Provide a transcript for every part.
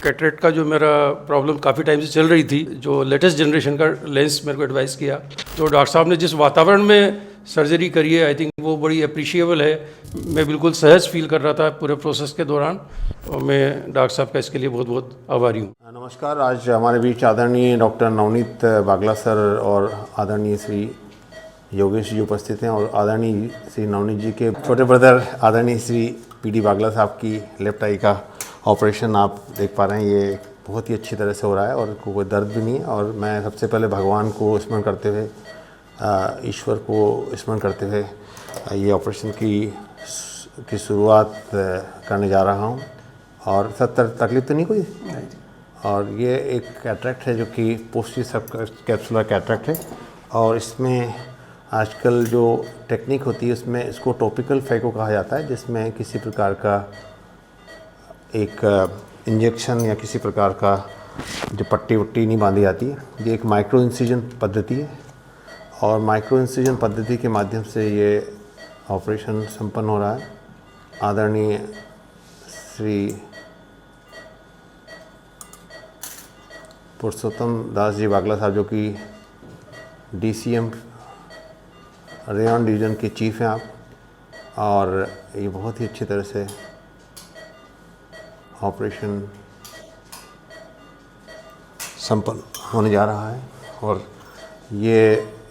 Cataract का जो मेरा प्रॉब्लम काफ़ी टाइम से चल रही थी, जो लेटेस्ट जनरेशन का लेंस मेरे को एडवाइस किया, तो डॉक्टर साहब ने जिस वातावरण में सर्जरी करी है, आई थिंक वो बड़ी अप्रिशिएबल है। मैं बिल्कुल सहज फील कर रहा था पूरे प्रोसेस के दौरान, और मैं डॉक्टर साहब का इसके लिए बहुत बहुत आभारी हूँ। नमस्कार। आज हमारे बीच आदरणीय डॉक्टर नवनीत बागला सर और आदरणीय श्री योगेश जी उपस्थित हैं, और आदरणीय श्री नवनीत जी के छोटे ब्रदर आदरणीय श्री पीडी बागला साहब की लेफ्ट आई का ऑपरेशन आप देख पा रहे हैं। ये बहुत ही अच्छी तरह से हो रहा है और कोई दर्द भी नहीं है। और मैं सबसे पहले भगवान को स्मरण करते हुए, ईश्वर को स्मरण करते हुए ये ऑपरेशन की शुरुआत करने जा रहा हूँ। और सब तकलीफ तो नहीं कोई? और ये एक कैटरेक्ट है जो कि पोस्टी सब कैप्सुलर कैटरेक्ट है, और इसमें आजकल जो टेक्निक होती है उसमें इसको टॉपिकल फैको कहा जाता है, जिसमें किसी प्रकार का एक इंजेक्शन या किसी प्रकार का जो पट्टी वट्टी नहीं बांधी जाती है। ये एक माइक्रो इंसिजन पद्धति है, और माइक्रो इंसिजन पद्धति के माध्यम से ये ऑपरेशन संपन्न हो रहा है। आदरणीय श्री पुरुषोत्तम दास जी बागला साहब, जो कि DCM रेयन डिवीज़न के चीफ हैं आप, और ये बहुत ही अच्छी तरह से ऑपरेशन संपन्न होने जा रहा है। और ये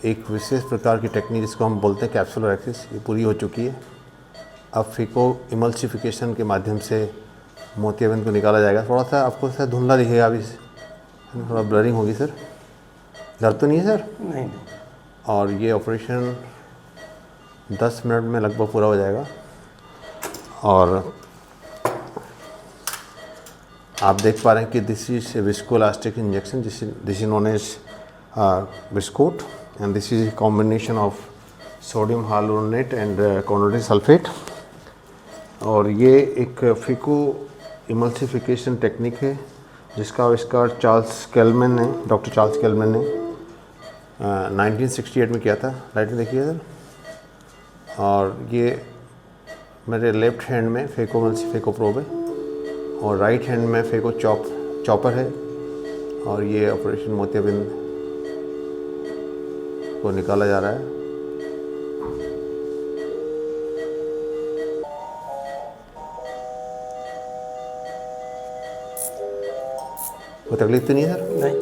एक विशेष प्रकार की टेक्निक जिसको हम बोलते हैं कैप्सुलर एक्सिस, ये पूरी हो चुकी है। अब फीको इमल्सिफिकेशन के माध्यम से मोतियाबिंद को निकाला जाएगा। थोड़ा सा आपको सर धुंधला दिखेगा, अभी थोड़ा ब्लरिंग होगी सर। दर्द तो नहीं है सर? नहीं। और ये ऑपरेशन 10 मिनट में लगभग पूरा हो जाएगा। और आप देख पा रहे हैं कि this is viscoelastic injection, this is known as Viscoat, and this is combination of sodium hyaluronate and कॉनोडेट सल्फेट। और ये एक फीको इमल्सिफिकेशन टेक्निक है जिसका आविष्कार चार्ल्स केल्मन ने, डॉक्टर चार्ल्स केल्मन ने 1968 में किया था। राइट में देखिए सर। और ये मेरे लेफ्ट हैंड में फेको प्रोब है, और राइट हैंड में फेको चॉपर है, और ये ऑपरेशन मोतियाबिंद को निकाला जा रहा है। कोई तकलीफ तो नहीं है सर? नहीं।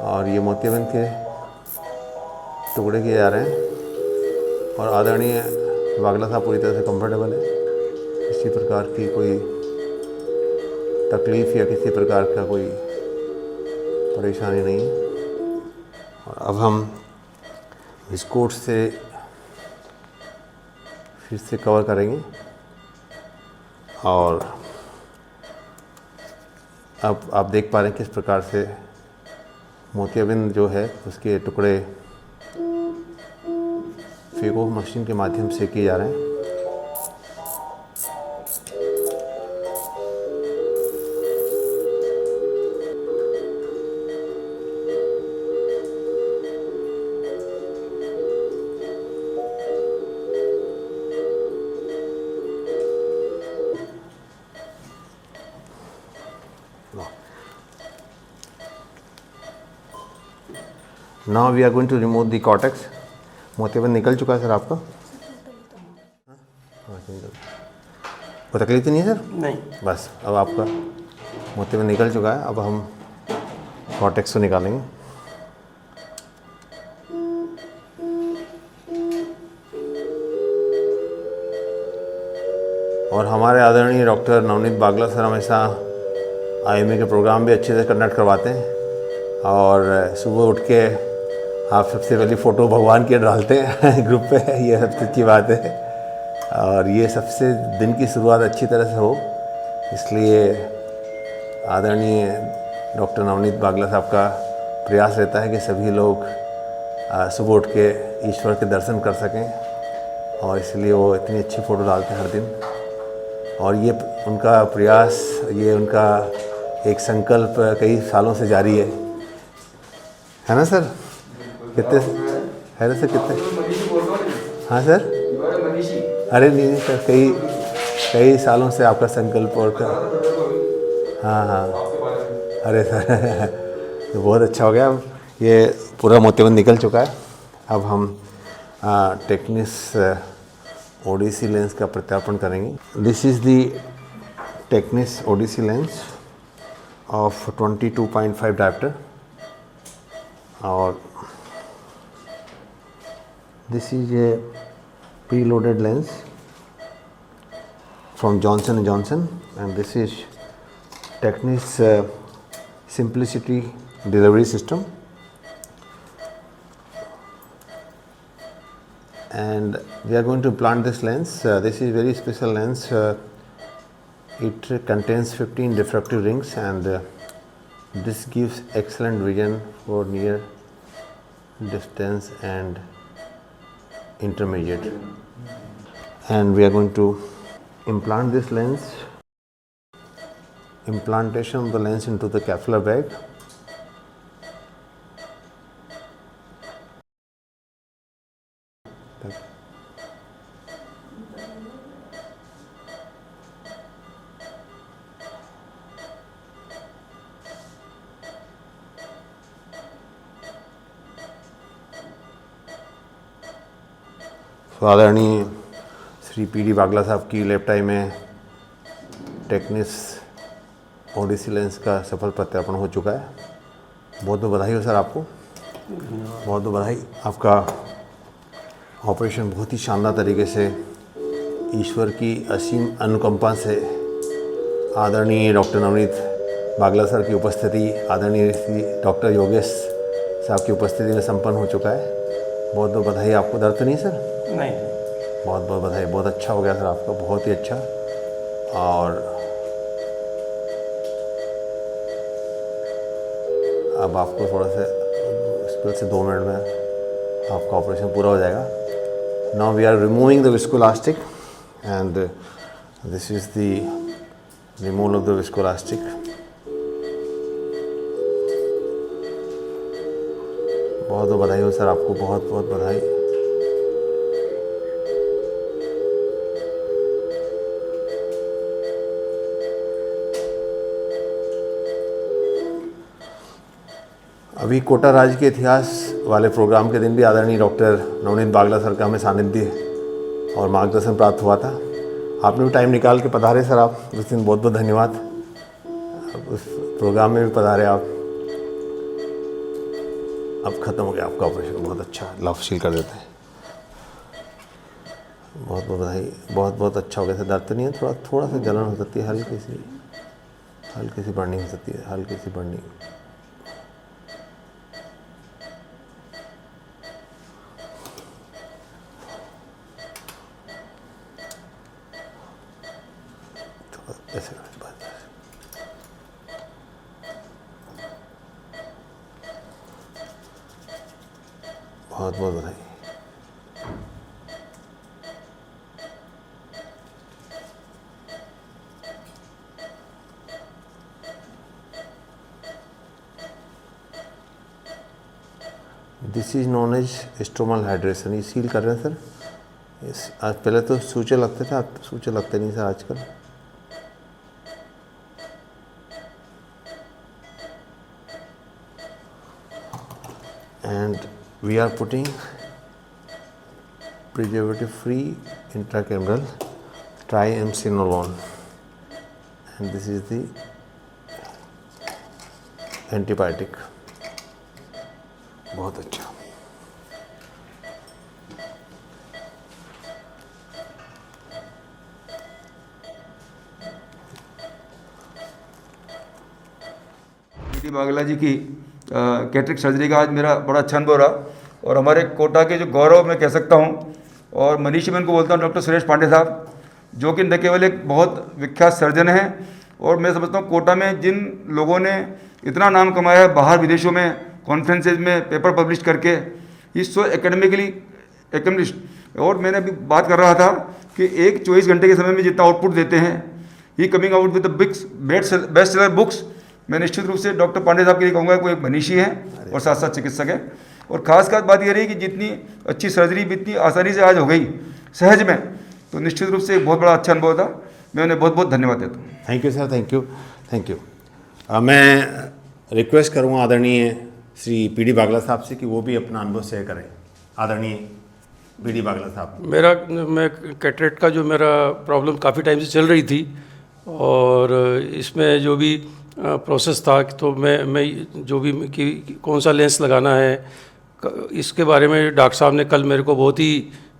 और ये मोतियाबिंद के टुकड़े किए जा रहे हैं, और आदरणीय बागला साहब पूरी तरह से कंफर्टेबल है। किसी प्रकार की कोई तकलीफ़ या किसी प्रकार का कोई परेशानी नहीं है। और अब हम विस्कोट से फिर से कवर करेंगे, और अब आप देख पा रहे हैं किस प्रकार से मोतियाबिंद जो है उसके टुकड़े फेको मशीन के माध्यम से किए जा रहे हैं। Now we are going to remove the cortex. मोतियाबिंद निकल चुका है सर आपका? कोई तकलीफ तो नहीं है सर? नहीं। बस अब आपका मोतियाबिंद निकल चुका है। अब हम कॉर्टेक्स को निकालेंगे। और हमारे आदरणीय डॉक्टर नवनीत बागला सर हमेशा IMA के प्रोग्राम भी अच्छे से कंडक्ट करवाते हैं, और सुबह उठ के आप सबसे पहले फ़ोटो भगवान की डालते हैं ग्रुप पे, ये सबसे अच्छी बात है। और ये सबसे दिन की शुरुआत अच्छी तरह से हो, इसलिए आदरणीय डॉक्टर नवनीत बागला साहब का प्रयास रहता है कि सभी लोग सुबह उठ के ईश्वर के दर्शन कर सकें, और इसलिए वो इतनी अच्छी फ़ोटो डालते हैं हर दिन। और ये उनका प्रयास, ये उनका एक संकल्प कई सालों से जारी है ना सर? कितने है ना सर? कितने? हाँ सर? अरे नहीं सर, कई कई सालों से आपका संकल्प और हाँ हाँ, अरे सर तो बहुत अच्छा हो गया। ये पूरा मोतियाबिंद निकल चुका है। अब हम टेक्निस ओडिसी लेंस का प्रत्यारोपण करेंगे। This is the Tecnis Odyssey lens of 22.5 dioptre और this is a preloaded lens from Johnson & Johnson, and this is Technis Simplicity delivery system, and we are going to implant this lens. This is very special lens. It contains 15 diffractive rings, and this gives excellent vision for near distance and intermediate. And we are going to implant this lens. Implantation of the lens into the capsular bag. आदरणीय Shri PD. बागला साहब की left आई में टेक्निस Odyssey lens का सफल प्रत्यारोपण हो चुका है। बहुत बहुत बधाई हो सर आपको, बहुत बहुत बधाई। आपका ऑपरेशन बहुत ही शानदार तरीके से ईश्वर की असीम अनुकंपा से आदरणीय डॉक्टर नवनीत बागला सर की उपस्थिति, आदरणीय श्री डॉक्टर योगेश साहब की उपस्थिति में संपन्न हो चुका है। बहुत बहुत बधाई आपको। दर्द तो नहीं सर? नहीं। बहुत बहुत बधाई। बहुत अच्छा हो गया सर आपका, बहुत ही अच्छा। और अब आपको थोड़ा सा मुश्किल से 2 मिनट में आपका ऑपरेशन पूरा हो जाएगा। Now we are removing the viscoelastic and this is the removal of the viscoelastic. बहुत बहुत बधाई हो सर आपको, बहुत बहुत बधाई। अभी कोटा राज्य के इतिहास वाले प्रोग्राम के दिन भी आदरणीय डॉक्टर नवनीत बागला सर का हमें सानिध्य और मार्गदर्शन प्राप्त हुआ था। आपने भी टाइम निकाल के पधारे सर आप उस दिन, बहुत बहुत धन्यवाद। उस प्रोग्राम में भी पधारे आप। अब ख़त्म हो गया आपका ऑपरेशन, बहुत अच्छा। लॉफशील कर देते हैं। बहुत बहुत बधाई, बहुत बहुत अच्छा हो गया सर। दर्द तो नहीं है? थोड़ा सा जलन हो सकती है, हल्की सी बढ़नी हो सकती है, हल्की सी बढ़नी। ऐसे बहुत बहुत बधाई। This is known as stromal hydration. ये सील कर रहे हैं सर। आज पहले तो सूचे लगते थे, अब सूचे लगते नहीं सर आजकल। And we are putting preservative free intracameral triamcinolone, and this is the antibiotic। बहुत अच्छा। पी.डी. बागला जी की कैटरेक्ट सर्जरी का आज मेरा बड़ा अच्छा अनुभव रहा, और हमारे कोटा के जो गौरव मैं कह सकता हूँ, और मनीषी मैं उनको बोलता हूँ, डॉक्टर सुरेश पांडे साहब, जो कि न केवल एक बहुत विख्यात सर्जन हैं, और मैं समझता हूँ कोटा में जिन लोगों ने इतना नाम कमाया है बाहर विदेशों में कॉन्फ्रेंसेज में पेपर पब्लिश करके, इस सो एकेडमिकली एकम्प्लिश्ड। और मैंने अभी बात कर रहा था कि एक 24 घंटे के समय में जितना आउटपुट देते हैं, ही coming out with the best seller books. मैं निश्चित रूप से डॉक्टर पांडे साहब के लिए कहूँगा कोई मनीषी है और साथ साथ चिकित्सक है। और ख़ास बात ये रही कि जितनी अच्छी सर्जरी इतनी आसानी से आज हो गई सहज में, तो निश्चित रूप से एक बहुत बड़ा अच्छा अनुभव था। मैं उन्हें बहुत बहुत धन्यवाद देता हूँ। Thank you sir, thank you, thank you. मैं रिक्वेस्ट करूँगा आदरणीय श्री पीडी बागला साहब से कि वो भी अपना अनुभव शेयर करें। आदरणीय पीडी बागला साहब। मैं कैटरेक्ट का जो मेरा प्रॉब्लम काफ़ी टाइम से चल रही थी, और इसमें जो भी प्रोसेस था, तो मैं जो भी कि कौन सा लेंस लगाना है, इसके बारे में डॉक्टर साहब ने कल मेरे को बहुत ही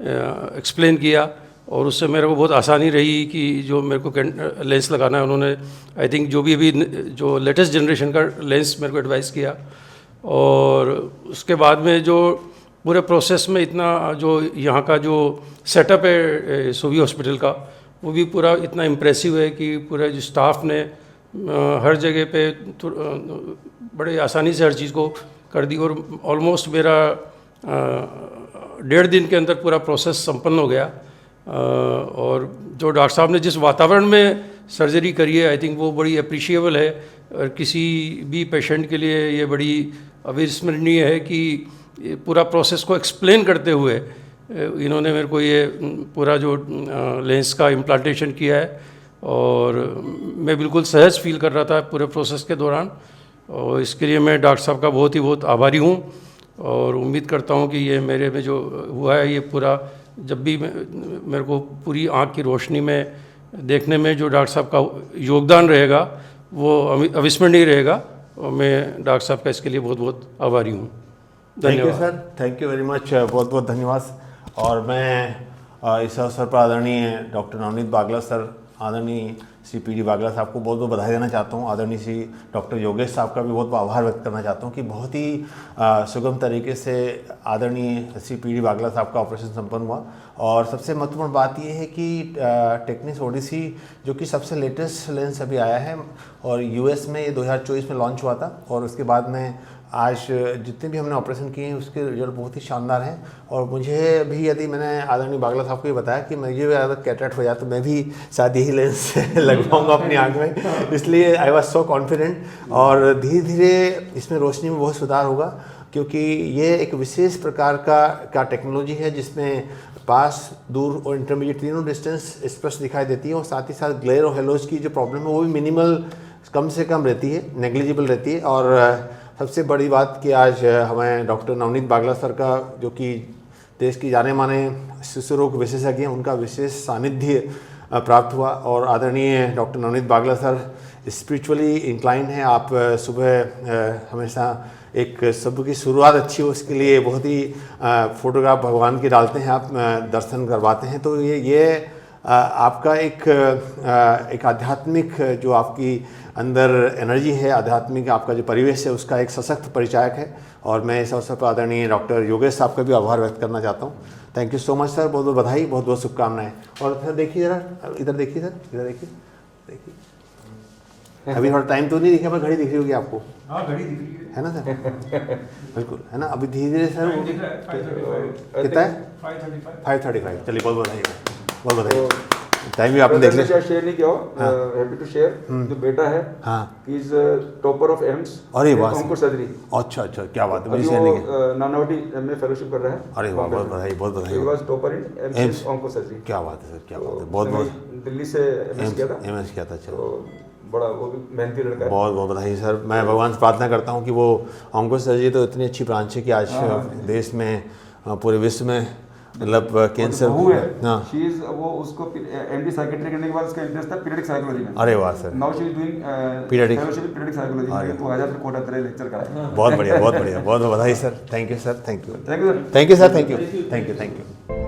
एक्सप्लेन किया, और उससे मेरे को बहुत आसानी रही कि जो मेरे को लेंस लगाना है, उन्होंने आई थिंक जो भी अभी जो लेटेस्ट जनरेशन का लेंस मेरे को एडवाइस किया। और उसके बाद में जो पूरे प्रोसेस में इतना जो यहाँ का जो सेटअप है सोवी हॉस्पिटल का, वो भी पूरा इतना इम्प्रेसिव है कि पूरे जो स्टाफ ने हर जगह पे बड़े आसानी से हर चीज़ को कर दी, और ऑलमोस्ट मेरा 1.5 दिन के अंदर पूरा प्रोसेस संपन्न हो गया। और जो डॉक्टर साहब ने जिस वातावरण में सर्जरी करी है, आई थिंक वो बड़ी अप्रिशिएबल है, और किसी भी पेशेंट के लिए ये बड़ी अविस्मरणीय है कि पूरा प्रोसेस को एक्सप्लेन करते हुए इन्होंने मेरे को ये पूरा जो लेंस का इम्प्लांटेशन किया है, और मैं बिल्कुल सहज फील कर रहा था पूरे प्रोसेस के दौरान, और इसके लिए मैं डॉक्टर साहब का बहुत आभारी हूँ। और उम्मीद करता हूँ कि ये मेरे में जो हुआ है, ये पूरा जब भी मेरे को पूरी आँख की रोशनी में देखने में जो डॉक्टर साहब का योगदान रहेगा वो अविस्मरणीय रहेगा, और मैं डॉक्टर साहब का इसके लिए बहुत आभारी हूँ। थैंक यू धन्यवाद sir, thank you very much, बहुत धन्यवाद। और मैं इस अवसर पर आदरणीय डॉक्टर नवनीत बागला सर, आदरणीय श्री पीडी बागला साहब को बहुत बधाई देना चाहता हूँ। आदरणीय श्री डॉक्टर योगेश साहब का भी बहुत आभार व्यक्त करना चाहता हूँ कि बहुत ही सुगम तरीके से आदरणीय श्री पीडी बागला साहब का ऑपरेशन संपन्न हुआ। और सबसे महत्वपूर्ण बात यह है कि टेक्निस ओडिसी जो कि सबसे लेटेस्ट लेंस अभी आया है, और यूएस में ये 2024 में लॉन्च हुआ था, और उसके बाद में आज जितने भी हमने ऑपरेशन किए हैं उसके रिजल्ट बहुत ही शानदार हैं। और मुझे भी, यदि मैंने आदरणीय बागला साहब को ये बताया कि मुझे भी अगर कैटरेक्ट हो जाए तो मैं भी शायद यही लेंस लगवाऊंगा अपनी आँख में, इसलिए आई वॉज सो कॉन्फिडेंट। और धीरे धीरे इसमें रोशनी में बहुत सुधार होगा, क्योंकि ये एक विशेष प्रकार का टेक्नोलॉजी है जिसमें पास, दूर और इंटरमीडिएट तीनों डिस्टेंस स्पष्ट दिखाई देती है, और साथ ही साथ ग्लेयर और हेलोज की जो प्रॉब्लम है वो भी मिनिमल, कम से कम रहती है, नेग्लिजिबल रहती है। और सबसे बड़ी बात कि आज हमें डॉक्टर नवनीत बागला सर का, जो कि देश की जाने माने शिशु रोग विशेषज्ञ हैं, उनका विशेष सानिध्य प्राप्त हुआ। और आदरणीय डॉक्टर नवनीत बागला सर स्पिरिचुअली इंक्लाइन हैं। आप सुबह हमेशा एक सुबह की शुरुआत अच्छी हो उसके लिए बहुत ही फोटोग्राफ भगवान की डालते हैं, आप दर्शन करवाते हैं। तो ये आपका एक आध्यात्मिक जो आपकी अंदर एनर्जी है, आध्यात्मिक आपका जो परिवेश है, उसका एक सशक्त परिचायक है। और मैं इस अवसर पर आदरणीय डॉक्टर योगेश साहब का भी आभार व्यक्त करना चाहता हूँ। Thank you so much sir, बहुत बधाई, बहुत शुभकामनाएं। और सर देखिए ज़रा, इधर देखिए सर, इधर देखिए। अभी थोड़ा टाइम तो नहीं दिखा, पर घड़ी दिख रही होगी आपको। हाँ, घड़ी दिख रही है ना सर? बिल्कुल है ना। अभी धीरे धीरे सर कितना है? 5:35। चलिए बहुत बधाई। टाइम भी आपने देख लिया। शेयर नहीं किया हो, हैप्पी टू शेयर। जो बेटा है, हाँ, इज टॉपर ऑफ एम्स। अरे वाह, ऑन्को सर्जरी। अच्छा, क्या बात है। अभी वो नानावटी में फेलोशिप कर रहा है। अरे वाह, बहुत बधाई। He was topper in AIIMS onco surgery. क्या बात है सर, क्या बात है। बहुत दिल्ली से एमएस किया था। चलो, बड़ा वो भी मेहनती लड़का है। बहुत बधाई सर। मैं भगवान से प्रार्थना करता हूँ कि वो ऑन्को सर्जरी तो इतनी अच्छी ब्रांच है कि आज देश में, पूरे विश्व में, मतलब कैंसर वो उसको एमडी साइकियाट्री करने के बाद उसका इंटरेस्ट था पीडियाट्रिक साइकोलॉजी में। अरे वाह sir. Now she is doing paediatric psychology. तो आजा फिर कोटा तेरे लेक्चर कराए। बहुत बढ़िया, बहुत बधाई sir. Thank you sir, thank you sir. Thank you sir.